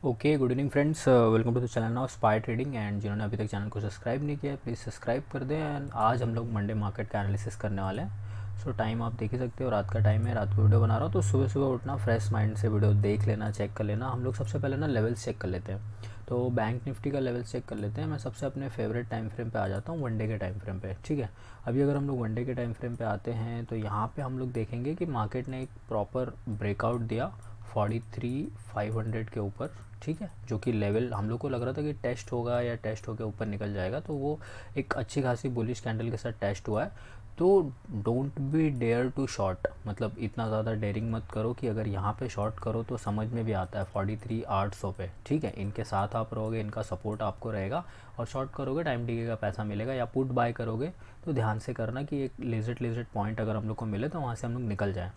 Okay, good evening friends, welcome to the channel now spy trading. And जिन्होंने अभी तक channel को subscribe नहीं किया है प्लीज़ सब्सक्राइब कर दें। एंड आज हम लोग मंडे मार्केट का एनालिसिस करने वाले हैं। सो टाइम आप देख ही सकते हो, रात का टाइम है, रात को वीडियो बना रहा हूँ, तो सुबह सुबह उठना, फ्रेश माइंड से वीडियो देख लेना, चेक कर लेना। हम लोग सबसे पहले ना लेवल्स चेक कर लेते हैं। तो बैंक निफ्टी का लेवल चेक कर लेते हैं। मैं सबसे अपने फेवरेट टाइम फ्रेम पे आ जाता हूँ, वनडे के टाइम फ्रेम पे। ठीक है, अभी अगर हम लोग वनडे के टाइम फ्रेम पे आते हैं तो यहाँ पे हम लोग देखेंगे कि मार्केट ने एक प्रॉपर ब्रेकआउट दिया 43,500 के ऊपर। ठीक है, जो कि लेवल हम लोग को लग रहा था कि टेस्ट होगा या टेस्ट होकर ऊपर निकल जाएगा, तो वो एक अच्छी खासी बुलिश कैंडल के साथ टेस्ट हुआ है। तो don't be dare to short, मतलब इतना ज़्यादा डेयरिंग मत करो कि अगर यहाँ पे शॉर्ट करो तो समझ में भी आता है 43,800 पे। ठीक है, इनके साथ आप रहोगे, इनका सपोर्ट आपको रहेगा, और शॉर्ट करोगे टाइम टिके का पैसा मिलेगा। या पुट बाय करोगे तो ध्यान से करना कि एक लेजिट पॉइंट अगर हम लोग को मिले तो वहाँ से हम लोग निकल जाएँ।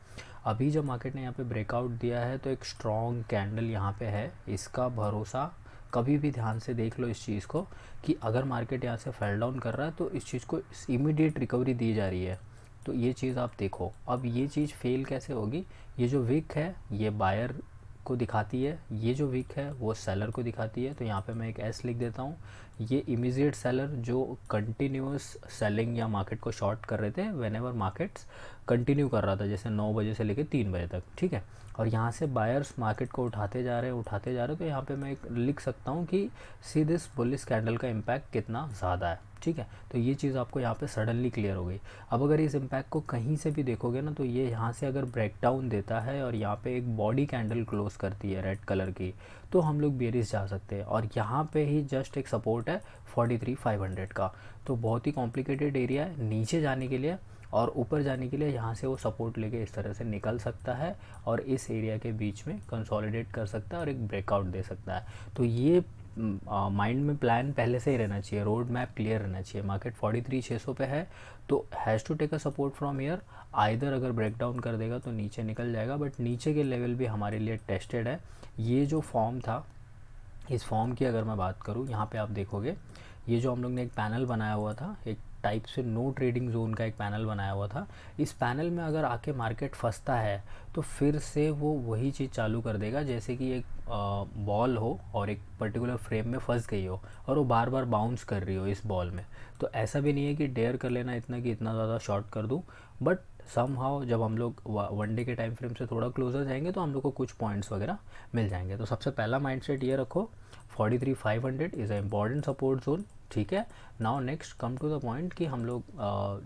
अभी जब मार्केट ने यहाँ पे ब्रेकआउट दिया है तो एक स्ट्रॉन्ग कैंडल यहाँ पे है, इसका भरोसा कभी भी ध्यान से देख लो इस चीज़ को, कि अगर मार्केट यहाँ से फेल डाउन कर रहा है तो इस चीज़ को इमीडिएट रिकवरी दी जा रही है। तो ये चीज़ आप देखो। अब ये चीज़ फेल कैसे होगी? ये जो विक है ये बायर को दिखाती है, ये जो विक है वो सेलर को दिखाती है। तो यहाँ पे मैं एक एस लिख देता हूँ। ये इमीडिएट सेलर जो कंटिन्यूस सेलिंग या मार्केट को शॉर्ट कर रहे थे वेन एवर मार्केट्स कंटिन्यू कर रहा था, जैसे 9 बजे से लेकर 3 बजे तक। ठीक है, और यहाँ से बायर्स मार्केट को उठाते जा रहे हैं। तो यहाँ पे मैं एक लिख सकता हूँ कि सी दिस बुलिश कैंडल का इम्पैक्ट कितना ज़्यादा है। ठीक है, तो ये चीज़ आपको यहाँ पे सडनली क्लियर हो गई। अब अगर इस इम्पैक्ट को कहीं से भी देखोगे ना, तो ये यहाँ से अगर ब्रेकडाउन देता है और यहाँ पे एक बॉडी कैंडल क्लोज करती है रेड कलर की, तो हम लोग बेरिस जा सकते हैं। और यहाँ पे ही जस्ट एक सपोर्ट है 43,500 का। तो बहुत ही कॉम्प्लिकेटेड एरिया है नीचे जाने के लिए, और ऊपर जाने के लिए यहाँ से वो सपोर्ट लेके इस तरह से निकल सकता है और इस एरिया के बीच में कंसोलिडेट कर सकता है और एक ब्रेकआउट दे सकता है। तो ये माइंड में प्लान पहले से ही रहना चाहिए, रोड मैप क्लियर रहना चाहिए। मार्केट 43,600 पे है तो has to take a support from year. Either अगर ब्रेकडाउन कर देगा तो नीचे निकल जाएगा, बट नीचे के लेवल भी हमारे लिए टेस्टेड है। ये जो फॉर्म था, इस फॉर्म की अगर मैं बात करूँ, यहाँ पे आप देखोगे ये जो हम लोग ने एक पैनल बनाया हुआ था, एक टाइप से नो ट्रेडिंग जोन का एक पैनल बनाया हुआ था। इस पैनल में अगर आके मार्केट फंसता है तो फिर से वो वही चीज़ चालू कर देगा, जैसे कि एक बॉल हो और एक पर्टिकुलर फ्रेम में फंस गई हो और वो बार बार बाउंस कर रही हो इस बॉल में। तो ऐसा भी नहीं है कि डेयर कर लेना इतना कि इतना ज़्यादा शॉर्ट कर दूँ, बट समहाउ जब हम लोग वनडे के टाइम फ्रेम से थोड़ा क्लोजर जाएंगे तो हम लोग को कुछ पॉइंट्स वगैरह मिल जाएंगे। तो सबसे पहला माइंडसेट ये रखो, 43,500 is a important support zone. ठीक है, now next come to the point कि हम लोग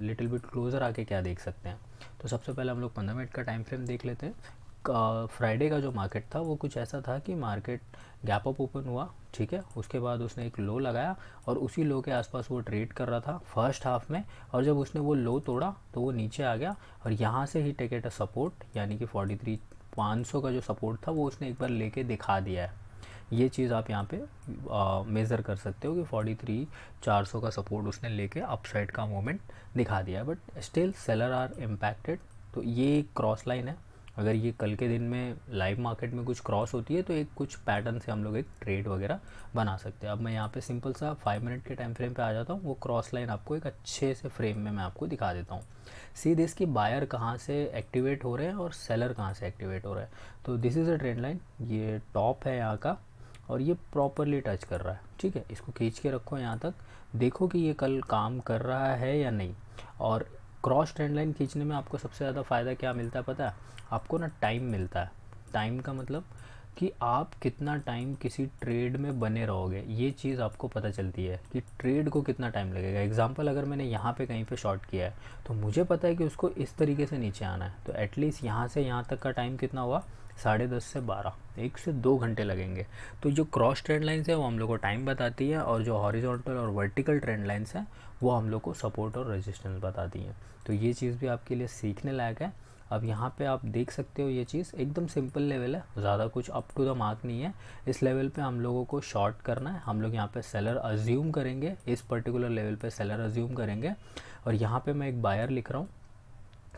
लिटिल बिट क्लोजर आके क्या देख सकते हैं। तो सबसे पहले हम लोग 15 मिनट का टाइम फ्रेम देख लेते हैं। फ्राइडे का जो मार्केट था वो कुछ ऐसा था कि मार्केट गैप अप ओपन हुआ। ठीक है, उसके बाद उसने एक लो लगाया और उसी लो के आसपास वो ट्रेड कर रहा था फर्स्ट हाफ में, और जब उसने वो लो तोड़ा तो वो नीचे आ गया और यहाँ से ही टेक अ सपोर्ट, यानी कि 43,500 का जो सपोर्ट था वो उसने एक बार लेके दिखा दिया है। ये चीज़ आप यहाँ पे मेज़र कर सकते हो कि 43,400 का सपोर्ट उसने लेके अपसाइड का मूवमेंट दिखा दिया है, but still seller are impacted. तो ये क्रॉस लाइन है, अगर ये कल के दिन में लाइव मार्केट में कुछ क्रॉस होती है तो एक कुछ पैटर्न से हम लोग एक ट्रेड वगैरह बना सकते हैं। अब मैं यहाँ पे सिंपल सा 5 मिनट के टाइम फ्रेम पे आ जाता हूँ। वो क्रॉस लाइन आपको एक अच्छे से फ्रेम में मैं आपको दिखा देता हूँ। सीधे इसकी बायर कहाँ से एक्टिवेट हो रहे हैं और सेलर कहाँ से एक्टिवेट हो रहे हैं। तो this is a trend line, ये टॉप है यहाँ का और ये प्रॉपरली टच कर रहा है। ठीक है, इसको खींच के रखो यहाँ तक, देखो कि ये कल काम कर रहा है या नहीं। और क्रॉस ट्रेंड लाइन खींचने में आपको सबसे ज़्यादा फ़ायदा क्या मिलता है पता है? आपको ना टाइम मिलता है। टाइम का मतलब कि आप कितना टाइम किसी ट्रेड में बने रहोगे, ये चीज़ आपको पता चलती है कि ट्रेड को कितना टाइम लगेगा। एग्जांपल, अगर मैंने यहाँ पे कहीं पे शॉर्ट किया है तो मुझे पता है कि उसको इस तरीके से नीचे आना है, तो एटलीस्ट यहाँ से यहाँ तक का टाइम कितना हुआ? 10:30 से 12, 1 से 2 घंटे लगेंगे। तो जो क्रॉस ट्रेंड लाइन्स है वो हम लोग को टाइम बताती है, और जो हॉरिजॉन्टल और वर्टिकल ट्रेंड लाइन्स हैं वो हम लोग को सपोर्ट और रेजिस्टेंस बताती हैं। तो ये चीज़ भी आपके लिए सीखने लायक है। अब यहाँ पे आप देख सकते हो ये चीज़ एकदम सिंपल लेवल है, ज़्यादा कुछ अप टू द मार्क नहीं है। इस लेवल पे हम लोगों को शॉर्ट करना है। हम लोग यहाँ पे सेलर अज्यूम करेंगे, इस पर्टिकुलर लेवल पे सेलर अज्यूम करेंगे, और यहाँ पे मैं एक बायर लिख रहा हूँ,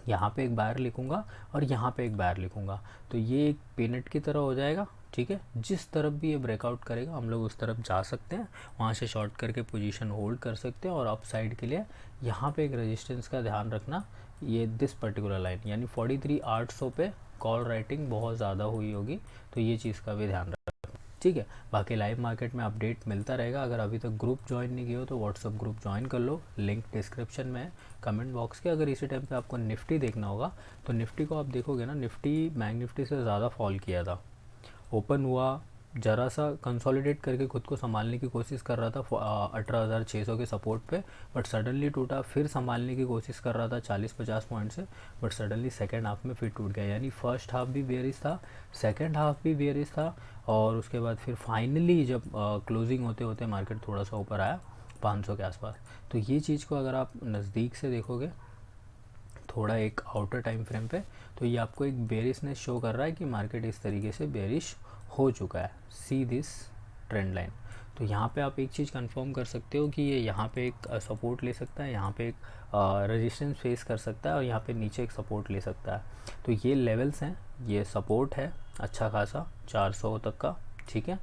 यहाँ पे एक बायर लिखूँगा और यहाँ पे एक बायर लिखूँगा। तो ये एक पेनेट की तरह हो जाएगा। ठीक है, जिस तरफ भी ये ब्रेकआउट करेगा हम लोग उस तरफ जा सकते हैं, वहाँ से शॉर्ट करके पोजीशन होल्ड कर सकते हैं। और अप साइड के लिए यहाँ पे एक रेजिस्टेंस का ध्यान रखना, ये दिस पर्टिकुलर लाइन यानी 43,800 पे कॉल राइटिंग बहुत ज़्यादा हुई होगी, तो ये चीज़ का भी ध्यान रखना। ठीक है। बाकी लाइव मार्केट में अपडेट मिलता रहेगा। अगर अभी तक ग्रुप ज्वाइन नहीं किया हो तो व्हाट्सअप ग्रुप ज्वाइन कर लो, लिंक डिस्क्रिप्शन में है, कमेंट बॉक्स के। अगर इसी टाइम पे आपको निफ्टी देखना होगा तो निफ्टी को आप देखोगे ना, निफ्टी बैंक निफ्टी से ज़्यादा फॉल किया था। ओपन हुआ, ज़रा सा कंसोलिडेट करके खुद को संभालने की कोशिश कर रहा था 18,600 के सपोर्ट पे, बट सडनली टूटा। फिर संभालने की कोशिश कर रहा था 40-50 पॉइंट से, बट सडनली सेकेंड हाफ में फिर टूट गया। यानी फर्स्ट हाफ भी बेयरिश था, सेकेंड हाफ भी बेयरिश था, और उसके बाद फिर फाइनली जब क्लोजिंग होते होते मार्केट थोड़ा सा ऊपर आया 500 के आसपास। तो ये चीज़ को अगर आप नज़दीक से देखोगे थोड़ा एक आउटर टाइम फ्रेम पे, तो ये आपको एक बेरिशनेस शो कर रहा है कि मार्केट इस तरीके से बेरिश हो चुका है। See this trend line. तो यहाँ पे आप एक चीज़ कंफर्म कर सकते हो कि ये यहाँ पे एक सपोर्ट ले सकता है, यहाँ पे एक रेजिस्टेंस फेस कर सकता है, और यहाँ पे नीचे एक सपोर्ट ले सकता है। तो ये लेवल्स हैं, ये सपोर्ट है अच्छा खासा 400 तक का, ठीक है।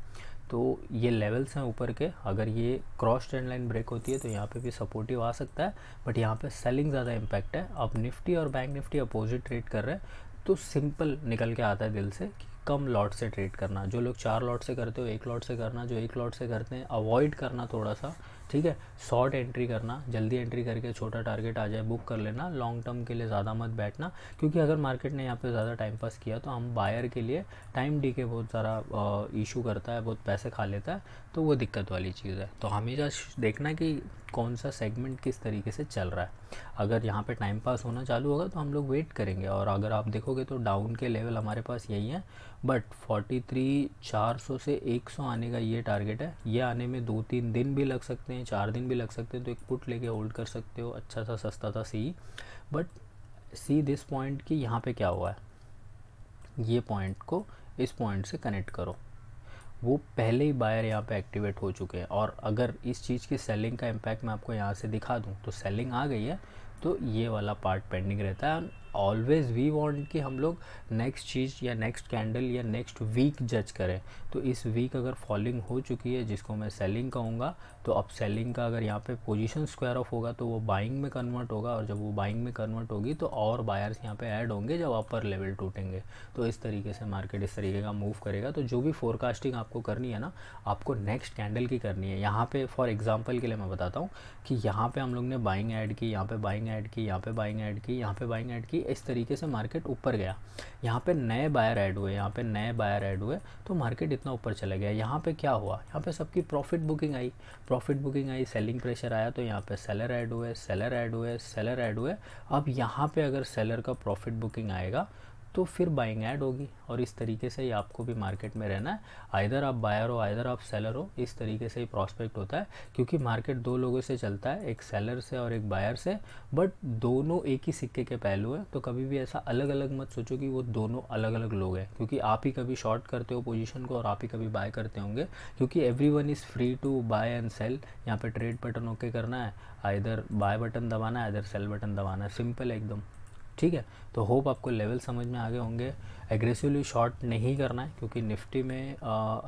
तो ये लेवल्स हैं ऊपर के। अगर ये क्रॉस ट्रेंड लाइन ब्रेक होती है तो यहाँ पे भी सपोर्टिव आ सकता है, बट यहाँ पे सेलिंग ज़्यादा इम्पैक्ट है। अब निफ्टी और बैंक निफ्टी अपोजिट ट्रेड कर रहे हैं, तो सिंपल निकल के आता है दिल से कि कम लॉट से ट्रेड करना। जो लोग 4 लॉट से करते हो 1 लॉट से करना, जो 1 लॉट से करते हैं अवॉइड करना थोड़ा सा, ठीक है। शॉर्ट एंट्री करना, जल्दी एंट्री करके छोटा टारगेट आ जाए बुक कर लेना। लॉन्ग टर्म के लिए ज़्यादा मत बैठना, क्योंकि अगर मार्केट ने यहाँ पे ज़्यादा टाइम पास किया तो हम बायर के लिए टाइम डी के बहुत सारा इशू करता है, बहुत पैसे खा लेता है, तो वो दिक्कत वाली चीज़ है। तो हमेशा देखना कि कौन सा सेगमेंट किस तरीके से चल रहा है। अगर यहाँ पे टाइम पास होना चालू होगा तो हम लोग वेट करेंगे, और अगर आप देखोगे तो डाउन के लेवल हमारे पास यही है, बट 43,400 से 100 आने का ये टारगेट है। ये आने में 2-3 दिन भी लग सकते हैं, 4 दिन भी लग सकते हैं, तो एक पुट लेके होल्ड कर सकते हो, अच्छा सा सस्ता था सी। बट सी दिस पॉइंट की यहाँ पे क्या हुआ है, ये पॉइंट को इस पॉइंट से कनेक्ट करो। वो पहले ही बायर यहाँ पे एक्टिवेट हो चुके हैं, और अगर इस चीज़ की सेलिंग का इम्पैक्ट मैं आपको यहाँ से दिखा दूँ तो सेलिंग आ गई है, तो ये वाला पार्ट पेंडिंग रहता है। ऑलवेज़ वी वांट कि हम लोग नेक्स्ट चीज़ या नेक्स्ट कैंडल या नेक्स्ट वीक जज करें। तो इस वीक अगर फॉलिंग हो चुकी है, जिसको मैं सेलिंग कहूँगा, तो अब सेलिंग का अगर यहाँ पे पोजीशन स्क्वायर ऑफ होगा तो वो बाइंग में कन्वर्ट होगा, और जब वो बाइंग में कन्वर्ट होगी तो और बायर्स यहाँ पे ऐड होंगे जब अपर लेवल टूटेंगे। तो इस तरीके से मार्केट इस तरीके का मूव करेगा। तो जो भी फोरकास्टिंग आपको करनी है ना, आपको नेक्स्ट कैंडल की करनी है। यहाँ पे फॉर एग्जांपल के लिए मैं बताता हूँ कि यहाँ पे हम लोग ने बाइंग ऐड की, यहाँ पे बाइंग ऐड की, यहाँ पे बाइंग ऐड की, यहाँ पे बाइंग ऐड की, इस तरीके से मार्केट ऊपर गया। यहाँ पे नए बायर ऐड हुए, यहाँ पे नए बायर ऐड हुए, तो मार्केट इतना ऊपर चला गया। यहाँ पे क्या हुआ, यहाँ पे सबकी प्रॉफिट बुकिंग आई, प्रॉफिट बुकिंग आई, सेलिंग प्रेशर आया, तो यहाँ पे सेलर ऐड हुए, सेलर ऐड हुए, सेलर ऐड हुए। अब यहाँ पे अगर सेलर का प्रॉफिट बुकिंग आएगा तो फिर बाइंग ऐड होगी, और इस तरीके से ही आपको भी मार्केट में रहना है। आइदर आप बायर हो, आइदर आप सेलर हो, इस तरीके से ही प्रॉस्पेक्ट होता है, क्योंकि मार्केट दो लोगों से चलता है, एक सेलर से और एक बायर से, बट दोनों एक ही सिक्के के पहलू हैं। तो कभी भी ऐसा अलग अलग मत सोचो कि वो दोनों अलग अलग लोग हैं, क्योंकि आप ही कभी शॉर्ट करते हो पोजीशन को और आप ही कभी बाय करते होंगे, क्योंकि everyone is free to buy and sell. यहाँ पे ट्रेड बटन ओके करना है, आइदर बाय बटन दबाना है, आइदर सेल बटन दबाना है, सिंपल है एकदम, ठीक है। तो होप आपको लेवल समझ में आ गए होंगे। एग्रेसिवली शॉर्ट नहीं करना है, क्योंकि निफ्टी में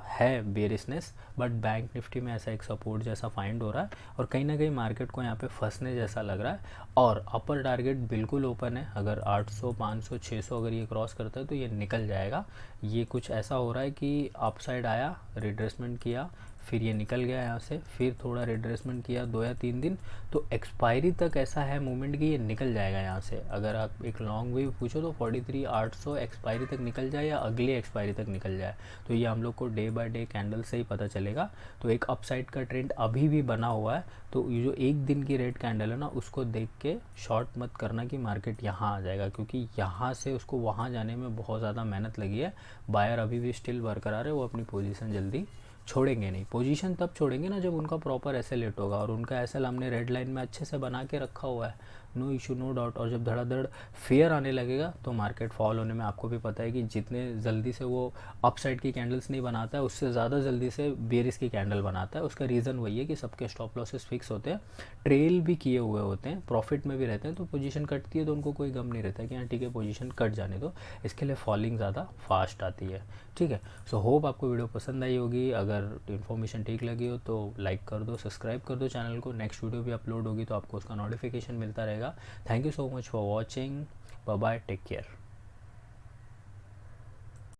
है बेरिशनेस, बट बैंक निफ्टी में ऐसा एक सपोर्ट जैसा फाइंड हो रहा है, और कहीं ना कहीं मार्केट को यहाँ पे फंसने जैसा लग रहा है। और अपर टारगेट बिल्कुल ओपन है, अगर 800, 500, 600 अगर ये क्रॉस करता है तो ये निकल जाएगा। ये कुछ ऐसा हो रहा है कि अपसाइड आया, रिट्रेसमेंट किया, फिर ये निकल गया यहाँ से, फिर थोड़ा रिट्रेसमेंट किया 2 या 3 दिन, तो एक्सपायरी तक ऐसा है मूवमेंट कि ये निकल जाएगा यहाँ से। अगर आप एक लॉन्ग वे पूछो तो 43,800 एक्सपायरी तक निकल जाए या अगली एक्सपायरी तक निकल जाए, तो ये हम लोग को डे बाय डे कैंडल से ही पता चलेगा। तो एक अपसाइड का ट्रेंड अभी भी बना हुआ है, तो ये जो एक दिन की रेड कैंडल है ना, उसको देख के शॉर्ट मत करना कि मार्केट यहाँ आ जाएगा, क्योंकि यहाँ से उसको वहाँ जाने में बहुत ज़्यादा मेहनत लगी है। बायर अभी भी स्टिल बरकरार है, वो अपनी पोजीशन जल्दी छोड़ेंगे नहीं। पोजीशन तब छोड़ेंगे ना जब उनका प्रॉपर एसएल होगा, और उनका एसएल हमने रेड लाइन में अच्छे से बना के रखा हुआ है, नो इशू नो डाउट। और जब धड़ाधड़ फेयर आने लगेगा तो मार्केट फॉल होने में आपको भी पता है कि जितने जल्दी से वो अपसाइड की कैंडल्स नहीं बनाता है, उससे ज़्यादा जल्दी से बेरिस की कैंडल बनाता है। उसका रीज़न वही है कि सबके स्टॉप लॉसेस फिक्स होते हैं, ट्रेल भी किए हुए होते हैं, प्रॉफिट में भी रहते हैं, तो पोजीशन कटती है तो उनको कोई गम नहीं रहता कि हाँ ठीक है पोजीशन कट जाने दो। इसके लिए फॉलिंग ज़्यादा फास्ट आती है, ठीक है। सो होप आपको वीडियो पसंद आई होगी। अगर इन्फॉर्मेशन ठीक लगी हो तो लाइक कर दो, सब्सक्राइब कर दो चैनल को। नेक्स्ट वीडियो भी अपलोड होगी तो आपको उसका नोटिफिकेशन मिलता रहेगा। Thank you so much for watching, bye bye, take care.